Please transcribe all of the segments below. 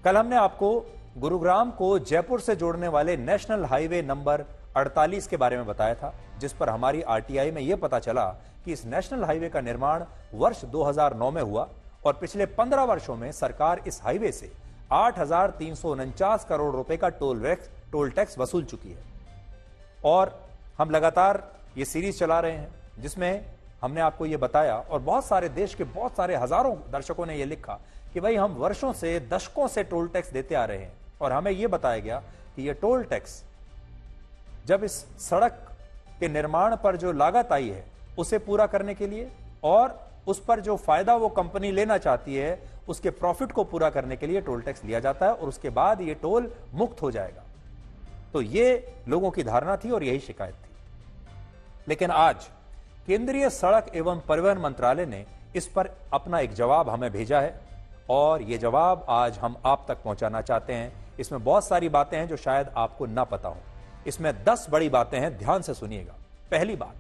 कल हमने आपको गुरुग्राम को जयपुर से जोड़ने वाले नेशनल हाईवे नंबर 48 के बारे में बताया था, जिस पर हमारी आरटीआई में यह पता चला कि इस नेशनल हाईवे का निर्माण वर्ष 2009 में हुआ और पिछले 15 वर्षों में सरकार इस हाईवे से 8,349 करोड़ रुपए का टोल टैक्स वसूल चुकी है। और हम लगातार ये सीरीज चला रहे हैं जिसमें हमने आपको ये बताया और बहुत सारे देश के बहुत सारे हजारों दर्शकों ने ये लिखा कि भाई हम वर्षों से दशकों से टोल टैक्स देते आ रहे हैं और हमें यह बताया गया कि यह टोल टैक्स जब इस सड़क के निर्माण पर जो लागत आई है उसे पूरा करने के लिए और उस पर जो फायदा वो कंपनी लेना चाहती है उसके प्रॉफिट को पूरा करने के लिए टोल टैक्स लिया जाता है और उसके बाद ये टोल मुक्त हो जाएगा। तो ये लोगों की धारणा थी और यही शिकायत थी। लेकिन आज केंद्रीय सड़क एवं परिवहन मंत्रालय ने इस पर अपना एक जवाब हमें भेजा है और यह जवाब आज हम आप तक पहुंचाना चाहते हैं। इसमें बहुत सारी बातें हैं जो शायद आपको ना पता हो। इसमें 10 बड़ी बातें हैं, ध्यान से सुनिएगा। पहली बात,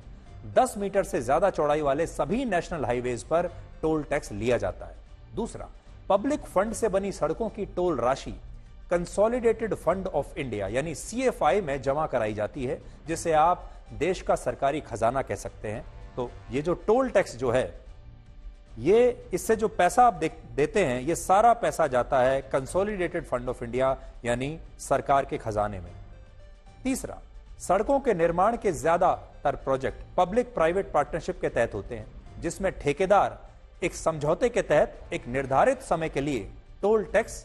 10 मीटर से ज्यादा चौड़ाई वाले सभी नेशनल हाईवेज पर टोल टैक्स लिया जाता है। दूसरा, पब्लिक फंड से बनी सड़कों की टोल राशि कंसोलिडेटेड फंड ऑफ इंडिया यानी CFI में जमा कराई जाती है, जिसे आप देश का सरकारी खजाना कह सकते हैं। तो ये जो टोल टैक्स जो है, ये इससे जो पैसा आप देते हैं, ये सारा पैसा जाता है कंसोलिडेटेड फंड ऑफ इंडिया यानी सरकार के खजाने में। तीसरा, सड़कों के निर्माण के ज्यादातर प्रोजेक्ट पब्लिक प्राइवेट पार्टनरशिप के तहत होते हैं, जिसमें ठेकेदार एक समझौते के तहत एक निर्धारित समय के लिए टोल टैक्स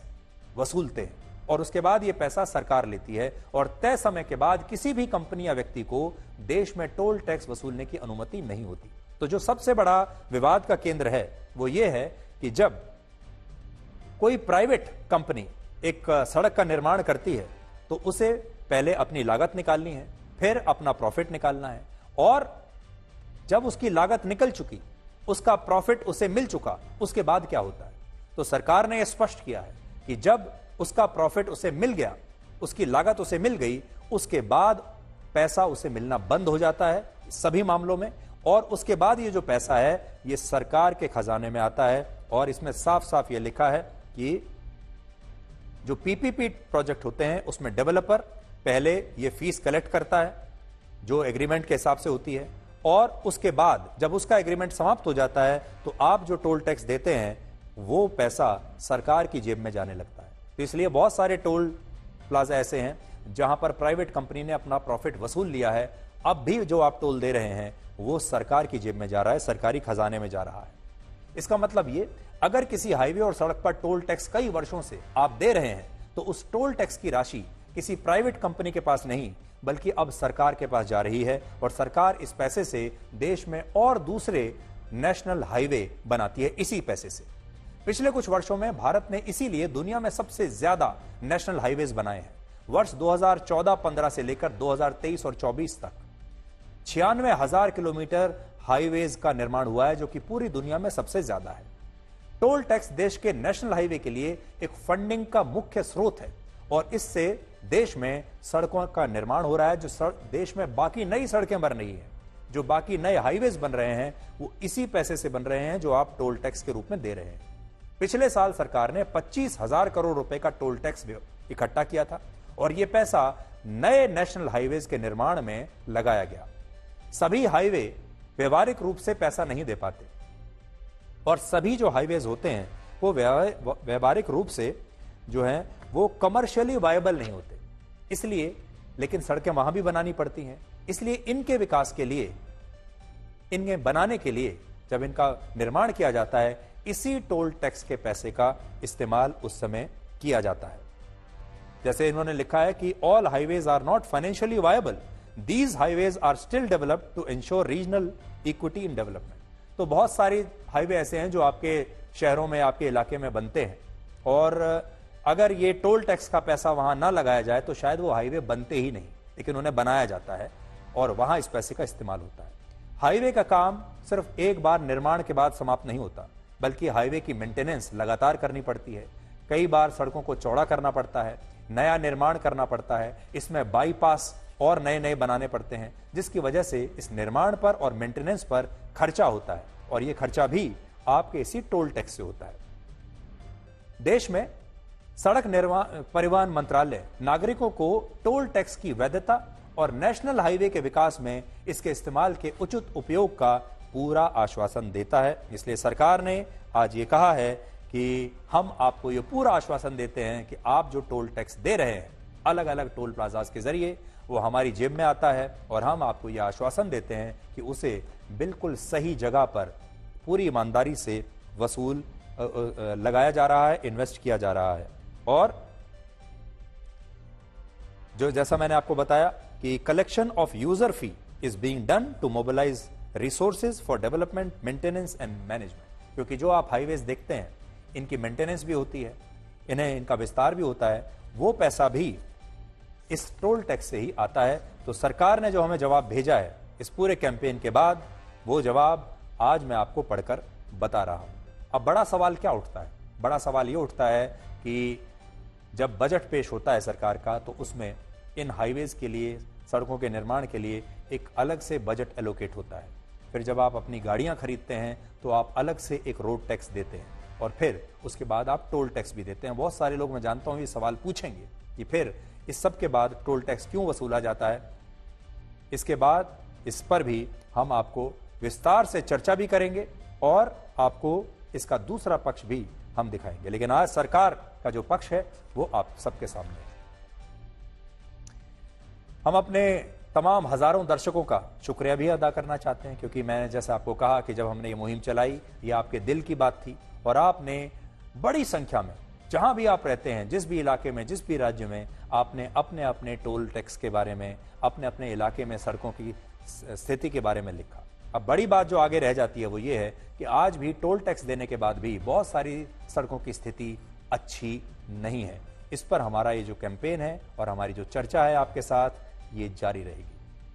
वसूलते हैं और उसके बाद यह पैसा सरकार लेती है और तय समय के बाद किसी भी कंपनी या व्यक्ति को देश में टोल टैक्स वसूलने की अनुमति नहीं होती। तो जो सबसे बड़ा विवाद का केंद्र है वो ये है कि जब कोई प्राइवेट कंपनी एक सड़क का निर्माण करती है तो उसे पहले अपनी लागत निकालनी है, फिर अपना प्रॉफिट निकालना है और जब उसकी लागत निकल चुकी, उसका प्रॉफिट उसे मिल चुका, उसके बाद क्या होता है। तो सरकार ने यह स्पष्ट किया है कि जब उसका प्रॉफिट उसे मिल गया, उसकी लागत उसे मिल गई, उसके बाद पैसा उसे मिलना बंद हो जाता है सभी मामलों में और उसके बाद ये जो पैसा है ये सरकार के खजाने में आता है। और इसमें साफ साफ ये लिखा है कि जो PPP प्रोजेक्ट होते हैं उसमें डेवलपर पहले ये फीस कलेक्ट करता है जो एग्रीमेंट के हिसाब से होती है और उसके बाद जब उसका एग्रीमेंट समाप्त हो जाता है तो आप जो टोल टैक्स देते हैं वो पैसा सरकार की जेब में जाने लगता है। तो इसलिए बहुत सारे टोल प्लाजा ऐसे हैं जहां पर प्राइवेट कंपनी ने अपना प्रॉफिट वसूल लिया है, अब भी जो आप टोल दे रहे हैं वो सरकार की जेब में जा रहा है, सरकारी खजाने में जा रहा है। इसका मतलब ये, अगर किसी हाईवे और सड़क पर टोल टैक्स कई वर्षों से आप दे रहे हैं तो उस टोल टैक्स की राशि किसी प्राइवेट कंपनी के पास नहीं बल्कि अब सरकार के पास जा रही है और सरकार इस पैसे से देश में और दूसरे नेशनल हाईवे बनाती है इसी पैसे से। पिछले कुछ वर्षों में भारत ने इसीलिए दुनिया में सबसे ज्यादा नेशनल हाईवेज बनाए हैं। वर्ष 2014-15 से लेकर 2023 और 24 तक 96,000 किलोमीटर हाईवेज का निर्माण हुआ है, जो कि पूरी दुनिया में सबसे ज्यादा है। टोल टैक्स देश के नेशनल हाईवे के लिए एक फंडिंग का मुख्य स्रोत है और इससे देश में सड़कों का निर्माण हो रहा है। जो देश में बाकी नई सड़कें बन रही हैं, जो बाकी नए हाईवेज बन रहे हैं, वो इसी पैसे से बन रहे हैं जो आप टोल टैक्स के रूप में दे रहे हैं। पिछले साल सरकार ने 25,000 करोड़ रुपए का टोल टैक्स इकट्ठा किया था और यह पैसा नए नेशनल हाईवेज के निर्माण में लगाया गया। सभी हाईवे व्यवहारिक रूप से पैसा नहीं दे पाते और सभी जो हाईवेज होते हैं वो व्यवहारिक रूप से जो है वो कमर्शियली वायबल नहीं होते, इसलिए लेकिन सड़कें वहां भी बनानी पड़ती हैं। इसलिए इनके विकास के लिए, इन्हें बनाने के लिए जब इनका निर्माण किया जाता है, इसी टोल टैक्स के पैसे का इस्तेमाल उस समय किया जाता है। जैसे इन्होंने लिखा है कि all highways are not financially viable, these highways are still developed to ensure regional equity in development. तो बहुत सारी हाईवे ऐसे हैं जो आपके शहरों में, आपके इलाके में बनते हैं और अगर ये टोल टैक्स का पैसा वहां ना लगाया जाए तो शायद वो हाईवे बनते ही नहीं, लेकिन उन्हें बनाया जाता है और वहां इस पैसे का इस्तेमाल होता है। हाईवे का काम सिर्फ एक बार निर्माण के बाद समाप्त नहीं होता, बल्कि हाईवे की मेंटेनेंस लगातार करनी पड़ती है। कई बार सड़कों को चौड़ा करना पड़ता है, नया निर्माण करना पड़ता है, इसमें बाईपास और नए नए बनाने पड़ते हैं, जिसकी वजह से इस निर्माण पर और मेंटेनेंस पर खर्चा होता है और यह खर्चा भी आपके इसी टोल टैक्स से होता है। देश में सड़क परिवहन मंत्रालय नागरिकों को टोल टैक्स की वैधता और नेशनल हाईवे के विकास में इसके इस्तेमाल के उचित उपयोग का पूरा आश्वासन देता है। इसलिए सरकार ने आज ये कहा है कि हम आपको ये पूरा आश्वासन देते हैं कि आप जो टोल टैक्स दे रहे हैं अलग अलग टोल प्लाजाज के जरिए, वो हमारी जेब में आता है और हम आपको यह आश्वासन देते हैं कि उसे बिल्कुल सही जगह पर पूरी ईमानदारी से वसूल लगाया जा रहा है, इन्वेस्ट किया जा रहा है। और जो जैसा मैंने आपको बताया कि collection of user fee is being done to mobilise resources for development, maintenance and management, क्योंकि जो आप हाईवेज देखते हैं इनकी मेंटेनेंस भी होती है, इनका विस्तार भी होता है, वो पैसा भी इस टोल टैक्स से ही आता है। तो सरकार ने जो हमें जवाब भेजा है इस पूरे कैंपेन के बाद, वो जवाब आज मैं आपको पढ़कर बता रहा हूं। अब बड़ा सवाल क्या उठता है? बड़ा सवाल ये उठता है कि जब बजट पेश होता है सरकार का तो उसमें इन हाईवेज के लिए, सड़कों के निर्माण के लिए एक अलग से बजट एलोकेट होता है। फिर जब आप अपनी गाड़ियां खरीदते हैं तो आप अलग से एक रोड टैक्स देते हैं और फिर उसके बाद आप टोल टैक्स भी देते हैं। बहुत सारे लोग, मैं जानता हूं, ये सवाल पूछेंगे कि फिर इस सब के बाद टोल टैक्स क्यों वसूला जाता है। इसके बाद इस पर भी हम आपको विस्तार से चर्चा भी करेंगे और आपको इसका दूसरा पक्ष भी हम दिखाएंगे। लेकिन आज सरकार का जो पक्ष है वो आप सबके सामने है। हम अपने तमाम हजारों दर्शकों का शुक्रिया भी अदा करना चाहते हैं, क्योंकि मैंने जैसे आपको कहा कि जब हमने ये मुहिम चलाई, ये आपके दिल की बात थी और आपने बड़ी संख्या में, जहां भी आप रहते हैं, जिस भी इलाके में, जिस भी राज्य में, आपने अपने अपने टोल टैक्स के बारे में, अपने अपने इलाके में सड़कों की स्थिति के बारे में लिखा। अब बड़ी बात जो आगे रह जाती है वो ये है कि आज भी टोल टैक्स देने के बाद भी बहुत सारी सड़कों की स्थिति अच्छी नहीं है। इस पर हमारा ये जो कैंपेन है और हमारी जो चर्चा है आपके साथ, ये जारी रहेगी।